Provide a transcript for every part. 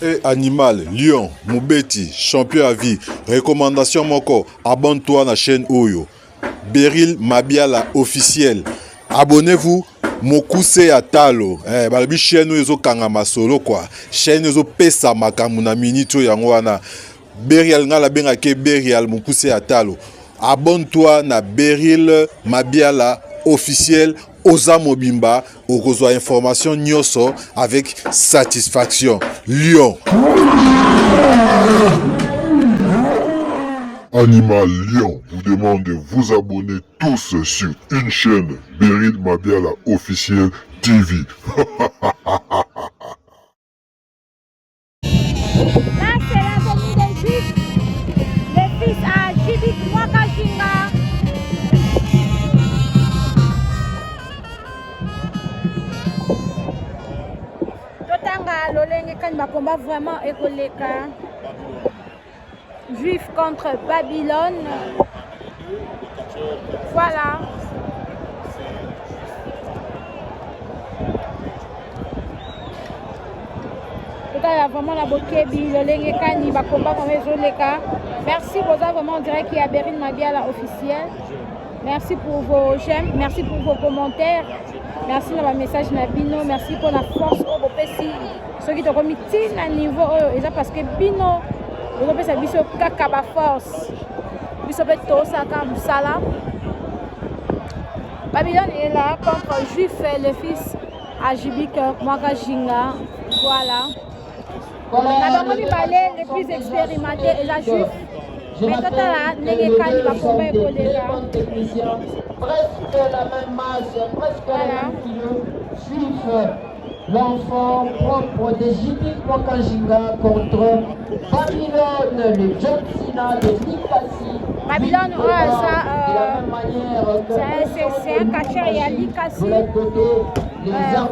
Et animal, lion, Moubeti, champion à vie. Recommandation moko, abonne-toi à la chaîne Oyo. Beryl Mabiala officiel. Abonnez-vous. Mokuse Atalo. Balabi chaîne Oyo kangama solo quoi. Chaîne Oyo pesa makamuna minito yangwana. Beryl ngala bengake Beryl Mokuse Atalo. Abonne-toi na Beryl Mabiala officiel. Oza Mobimba, okozwa information nyoso avec satisfaction. Lion. Animal Lion vous demande de vous abonner tous sur une chaîne Beryl Mabiala officiel TV. Là, c'est la famille des Juifs, les fils à Jibik Mwakashinga. Totanga Lolenge quand ma combat vraiment écoleka. Juif contre Babylone. Voilà. Il y a vraiment la bokebi, le lengekani, va combat comme les cas. Merci pour ça, vraiment, on dirait qu'il y a Beryl Mabiala officiel. Merci pour vos j'aime, merci pour vos commentaires. Merci pour le message Nabino, merci pour la force au Bopesi. Ceux qui te remettent à niveau, et ça parce que Bino, le Bopesi a vu ce caca force. Vu ce petit Osaka Moussala. Babylone est là contre Juif, le fils à Jibik Mwakashinga. Voilà. D'abord, on parlait les plus expérimentés et la Juif. Mais quand on a les va combattre pour les gars. Presque la même masse, presque le même kilo. Juif, l'enfant propre de Jibik Mwakashinga contre Babylone, le John Cena de Likasi. Babylone, c'est un catcheur, il y a Likasi.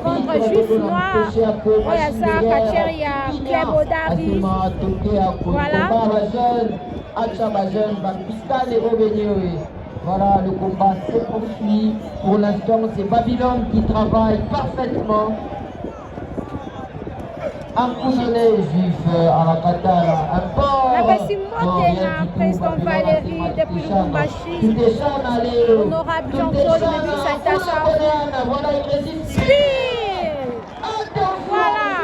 Contre Juif Noir, il y a ça, catcheur, il y a Claire Bodari. Voilà. Voilà, le combat se poursuit. Pour l'instant, c'est Babylone qui travaille parfaitement. Un cousonnet juif à la Katara, un port. Président Valérie depuis Lubumbashi. Honorable Jean-Claude depuis Saint-Assar. Voilà.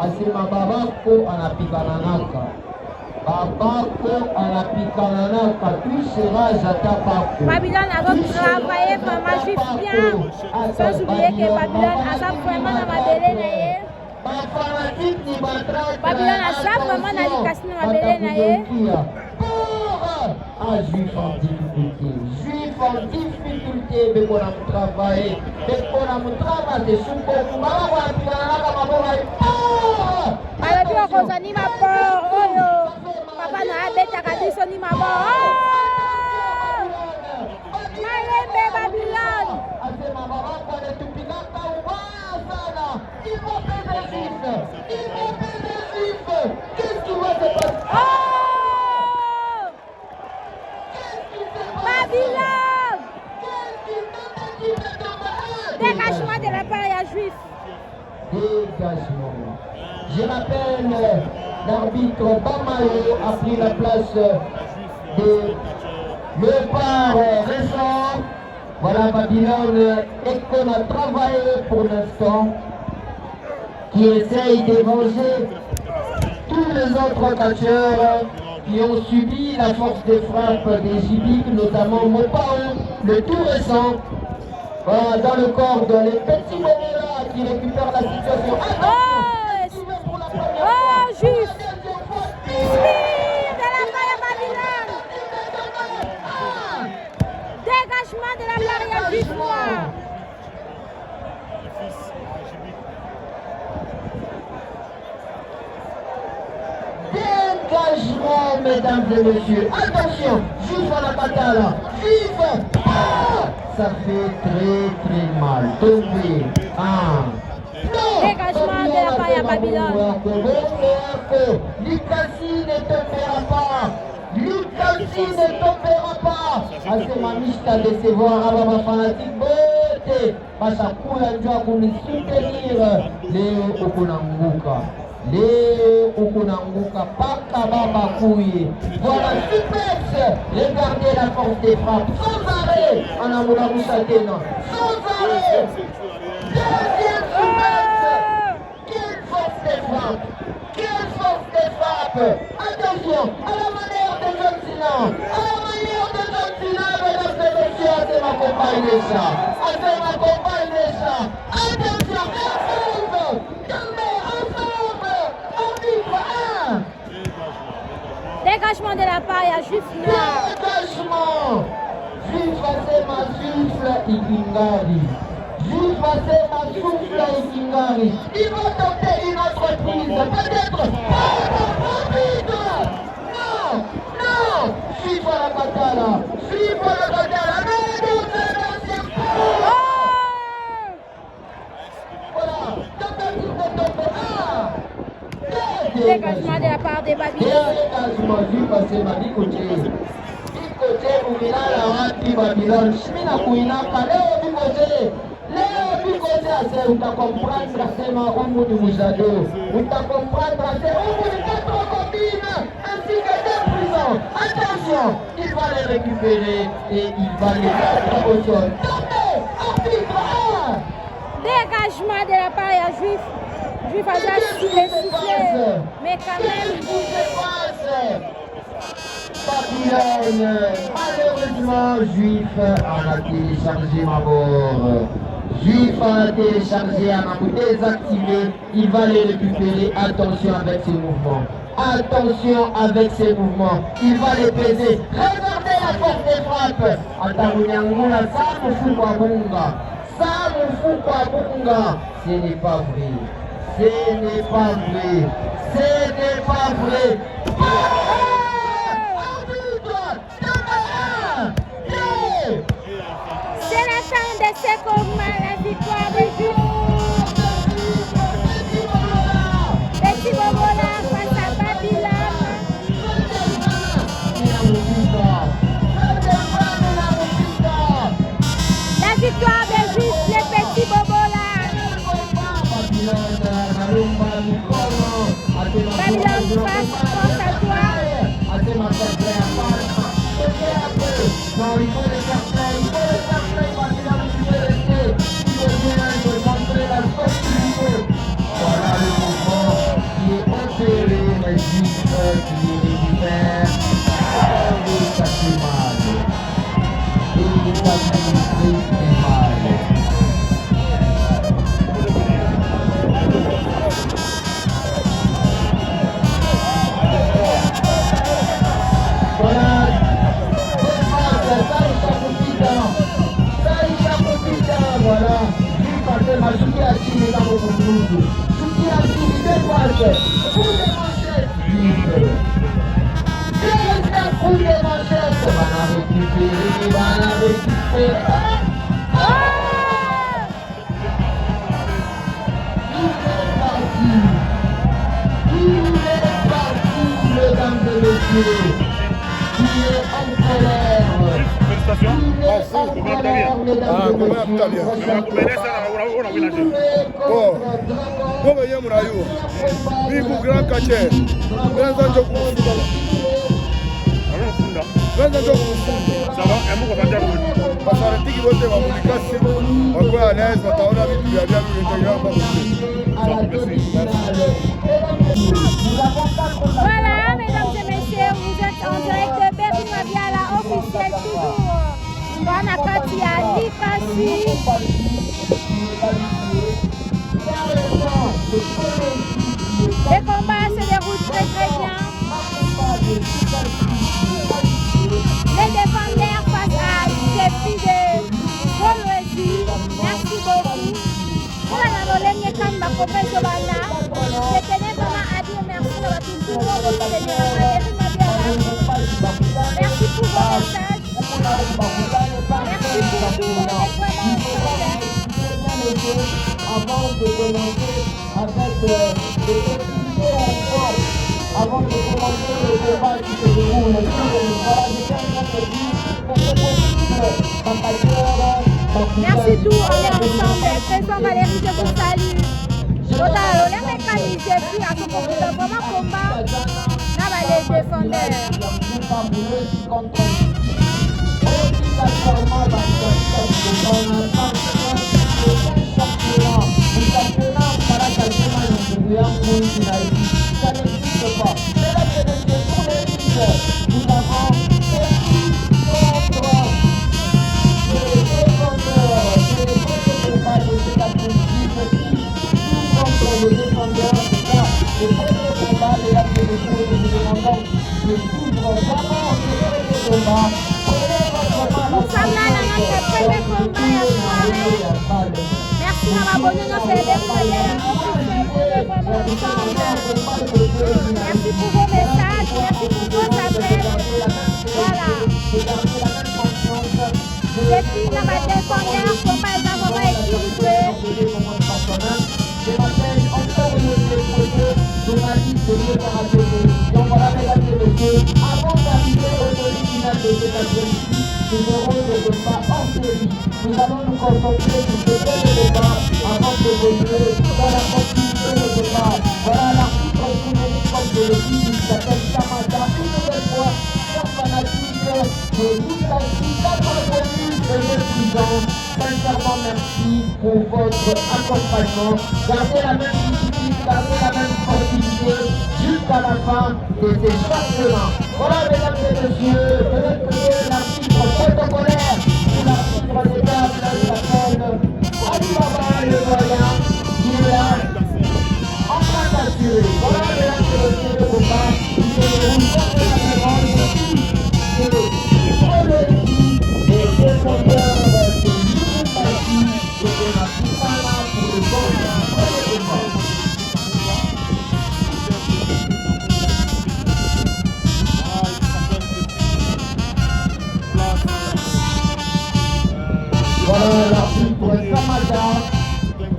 Asima babako anapikananaka. Babako anapikananaka. Tu seras Jatapako. Babylone a travaillé vraiment juif bien. Sans oublier que Babylone a ça vraiment dans ma délai. Babylone a ça vraiment dans les casinos dans ma délai. Ah, juif en difficulté. Juif en difficulté, mais on a travaillé. Mais on a travaillé. C'est super. On a travaillé. Alors, puis on a mis ma porte. Oh, yo. Papa n'a pas bête à cadeau, ni ma porte. Maïembe Babylone. Il va faire des juifs. Il va faire des juifs. Qu'est-ce qui va se passer? Babylone. Dégagement de la part juif. Dégagement. Je rappelle, l'arbitre Bamayo a pris la place de Léopard récent. Voilà Babylone et qu'on a travaillé pour l'instant, qui essaye de venger tous les autres catcheurs qui ont subi la force de frappe des Jibik, notamment Mopao, le tout récent. Voilà, dans le corps de les petits Bénéra qui récupèrent la situation. Juif. De la part de Babylone. Dégagement de la part juif noir. Dégagement, mesdames et messieurs. Attention, juif à la bataille. Juif. Ça fait très mal. Tombé. Dégagement de la part de Babylone. Likasi ne tombera pas. Likasi ne tombera pas. C'est ma miche à décevoir à ma fanatique. te basakula njoo kunisoutenir leo ukunanguka. Leo ukunanguka paka baba kuye. Voilà Supex, regardez la force des frappes sans arrêt. Anamoula Moussatena sans arrêt. Deuxième Supex. Quelle force des frappes. Quelle force des frappes. Attention à la manière de John Cena. À la manière de John Cena, mesdames et messieurs, c'est ma compagne de ça. C'est ma compagne de ça. Attention, ensemble. Calmez, ensemble. Arbitre 1. Dégagement de la part, il y a juste là. Dégagement. Juste passer ma souffle, Ikingari. Juste passer ma souffle, Ikingari. Il va tenter une autre prise. Peut-être. Arbitre. Non. Non. Suivre la Katala. Suivre la Katala. Non, non, c'est voilà. Tentative de tomber. Dégagement de la part des Babylone. Dégagement du passé ma côté. Côté Moumina wapi Babylone. Shmina kuinaka leo bikote. Leo bikote ase utakomprendre sema umu ni muzado. Utakomprendre c'est umu ni 4 combines ainsi que 2 prisons. Attention, il va les récupérer et il va les mettre au sol. Tombez, arbitre 1. Dégagement de la part, il y a Juif. Juif a déjà soufflé, mais quand même. Babylone, malheureusement, Juif en a téléchargé ma mort. Juif en a téléchargé, en a désactivé. Il va les récupérer. Attention avec ses mouvements. Attention avec ses mouvements. Il va les peser. Regardez la force des frappes. Atamunyangula, ça me fout quoi bunga. Ça me fout quoi bunga. Ce n'est pas vrai. Ce n'est pas vrai. Ce n'est pas vrai. C'est la fin de ce combat, la victoire de Juif. Petit Bobola face à Babylone. La victoire de Juif, les petits Bobola. Babylone face à toi. Non, il faut les faire play, il faut les faire play, Babylone, tu veux rester, tu veux bien, il faut montrer la force qu'il faut. Voilà le mouvement qui est opéré, mais juste qui est récupéré. Et ça fait mal. Et ça fait mal. Voilà. Voilà, il passait ma chouki à Chine dans mon groupe. Chouki à Chine, dépasse. Coup de manchette. Qu'est-ce qu'un coup de manchette? Va la récupérer, va la récupérer. Il est parti, mesdames et messieurs. Il est en colère. Bobe ye murayu. Biku grand caché. Grand njoku. Grand njoku. Sawa, emu kwa tanjabu. Pasara tiki wote wa mulikasi. Wakwa anaweza wataona vitu vya vya vinatokea hapa. Voilà, mesdames et messieurs, vous êtes en direct de Beryl Mabiala officiel toujours. Bwana kati ya Likasi. Les combats se déroulent très bien. Les défendeurs face à des filles de Bolwezi. Merci beaucoup. Pour la Nolenge Kamba Kopé Jobana, je tenais vraiment à dire merci à tout le monde pour soutenir Beryl Mabiala. Merci pour vos messages. Merci pour tout. Avant de commencer avec des activités encore, avant de commencer le débat qui se déroule sur le voilà, je tiens à te dire que c'est possible, ma Merci tout, on est ensemble. Présent Valérie, je vous salue. Total, on est mécanisé, puis à ce moment vraiment combat. Là, les défendeurs. Nous sommes là dans notre premier combat la soirée. Merci à m'abonner dans cette dernière vraiment ensemble. Merci pour vos messages, merci pour vos appels. Voilà. J'ai fini dans ma dernière combat vraiment équilibré. Je m'appelle encore une journaliste de l'opération. Donc voilà, mesdames et messieurs, avant d'arriver au demi-finale de cet après-midi, nous aurons le débat en série. Nous allons nous concentrer sur ce premier débat avant de venir dans la continuité de débat. Voilà l'article numérique comme je le dis, il s'appelle Samada. Une nouvelle fois, chers fanatiques de l'Italie, d'Albanie et de Prison. Sincèrement merci pour votre accompagnement. Gardez la même discipline, gardez la même sportivité jusqu'à la fin de ces championnats. Voilà, mesdames et messieurs, de notre côté, l'arbitre protocolaire pour l'arbitre des tables s'appelle Alibaba le Voyant, qui est là en train d'assurer. Voilà, mesdames et messieurs, le combat qui se déroule convenablement ici. Et pour le ici, les défendeurs voilà l'arbitre Samada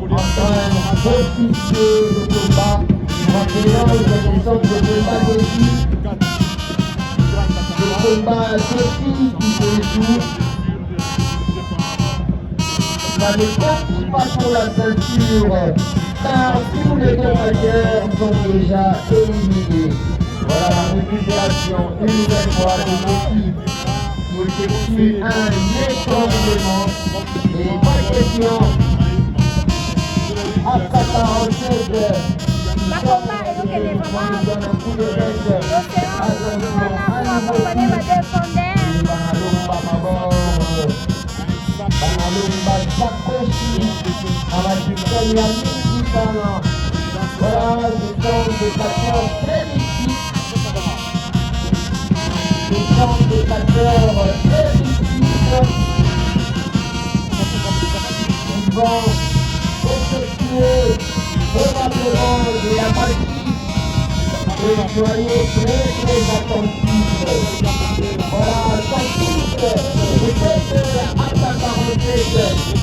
en train d'officier le combat. Maintenant, il y a des sortes de combat défis. Le combat défi qui se joue. Ça ne compte pas pour la ceinture, car tous les deux vainqueurs sont déjà éliminés. Voilà la récupération une nouvelle fois de l'équipe qui effectue un étranglement. Et pas question, après 47, Ma combat est donc elle est vraiment donne un coup de tête. l'océan pour accompagner ma défendeur. Banalumba Sakoshi, Amajikon Yamiki Sana. Voilà, ce sont des acteurs très mythiques. Ce sont des acteurs très mythiques qui vont effectuer probablement de la magie. Et soyez très attentifs. Voilà, attentifs.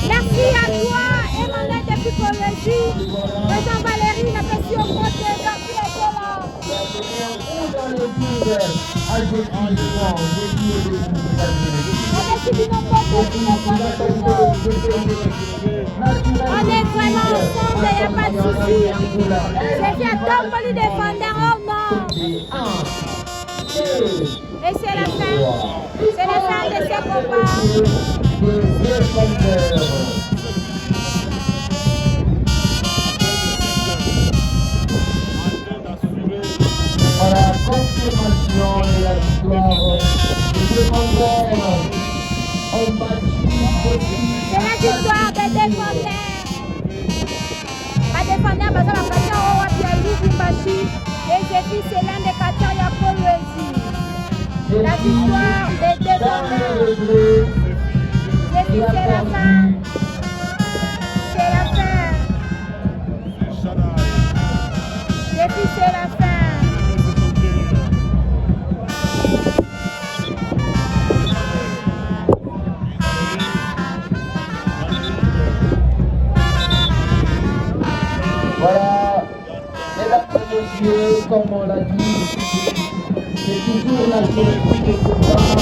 Merci à toi, Emmanuel depuis Colombie. Président Valérie, la question côté dans qui était là. On est vraiment ensemble, il n'y a pas de souci. J'ai fait un top pour les défendeurs, oh non. Et c'est la fin. C'est la fin de ce combat. Voilà la confirmation de la victoire des défendeurs ont battu. C'est la victoire des défendeurs. La défendeur, parce que la passion au Wapiali du Bachi. Et j'ai dit, c'est l'un des quartiers à Poloésie. La victoire des défendeurs. J'ai dit, c'est la fin. C'est la fin. J'ai dit, c'est la fin. Voilà, mesdames et messieurs, comme on l'a dit, c'est toujours la série de combat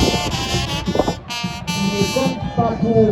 qui ne compte pas pour